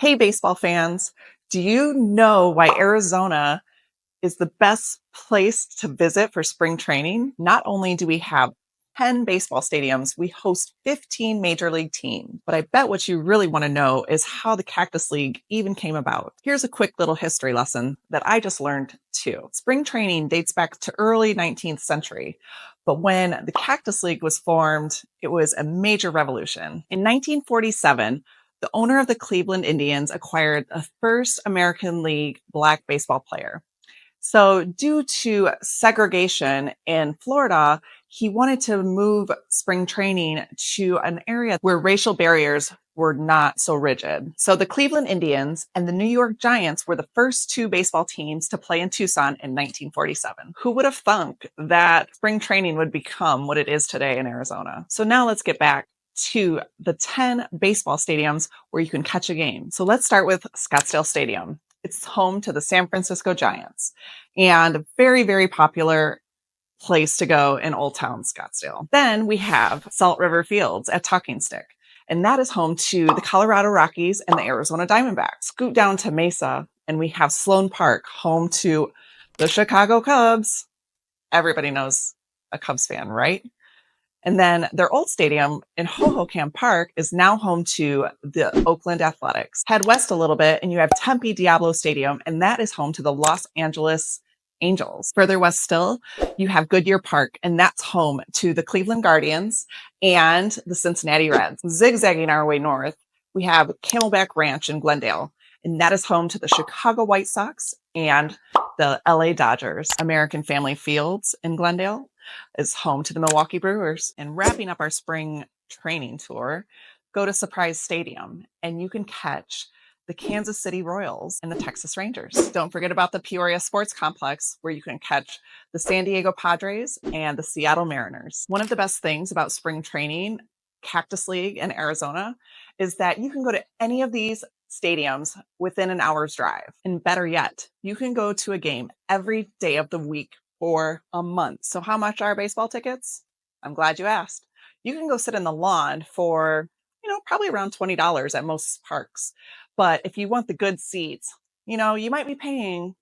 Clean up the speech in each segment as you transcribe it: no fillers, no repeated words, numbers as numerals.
Hey, baseball fans, do you know why Arizona is the best place to visit for spring training? Not only do we have 10 baseball stadiums, we host 15 major league teams. But I bet what you really want to know is how the Cactus League even came about. Here's a quick little history lesson that I just learned too. Spring training dates back to early 19th century. But when the Cactus League was formed, it was a major revolution. In 1947, the owner of the Cleveland Indians acquired the first American League black baseball player. So, due to segregation in Florida, he wanted to move spring training to an area where racial barriers were not so rigid. So, the Cleveland Indians and the New York Giants were the first two baseball teams to play in Tucson in 1947. Who would have thunk that spring training would become what it is today in Arizona? So, now let's get back to the 10 baseball stadiums where you can catch a game. So, let's start with Scottsdale Stadium. It's home to the San Francisco Giants and a very, very popular place to go in Old Town Scottsdale. Then we have Salt River Fields at Talking Stick, and that is home to the Colorado Rockies and the Arizona Diamondbacks. Scoot down to Mesa, and we have Sloan Park, home to the Chicago Cubs. Everybody knows a Cubs fan, right? And then their old stadium in Hohokam Park is now home to the Oakland Athletics. Head west a little bit and you have Tempe Diablo Stadium, and that is home to the Los Angeles Angels. Further west still, you have Goodyear Park, and that's home to the Cleveland Guardians and the Cincinnati Reds. Zigzagging our way north, we have Camelback Ranch in Glendale, and that is home to the Chicago White Sox and the LA Dodgers. American Family Fields in Glendale is home to the Milwaukee Brewers. And wrapping up our spring training tour, go to Surprise Stadium and you can catch the Kansas City Royals and the Texas Rangers. Don't forget about the Peoria Sports Complex, where you can catch the San Diego Padres and the Seattle Mariners. One of the best things about spring training, Cactus League in Arizona, is that you can go to any of these stadiums within an hour's drive. And better yet, you can go to a game every day of the week for a month. So how much are baseball tickets? I'm glad you asked. You can go sit in the lawn for, probably around $20 at most parks. But if you want the good seats, you might be paying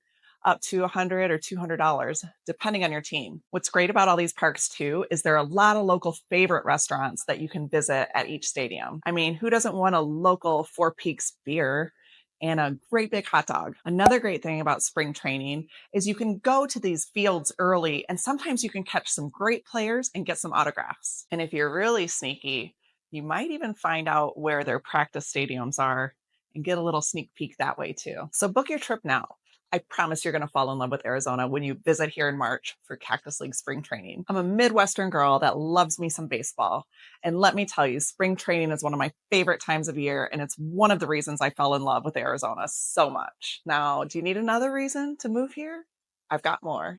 up to $100 or $200, depending on your team. What's great about all these parks too, is there are a lot of local favorite restaurants that you can visit at each stadium. I mean, who doesn't want a local Four Peaks beer and a great big hot dog? Another great thing about spring training is you can go to these fields early, and sometimes you can catch some great players and get some autographs. And if you're really sneaky, you might even find out where their practice stadiums are and get a little sneak peek that way too. So book your trip now. I promise you're going to fall in love with Arizona when you visit here in March for Cactus League spring training. I'm a Midwestern girl that loves me some baseball. And let me tell you, spring training is one of my favorite times of year. And it's one of the reasons I fell in love with Arizona so much. Now, do you need another reason to move here? I've got more.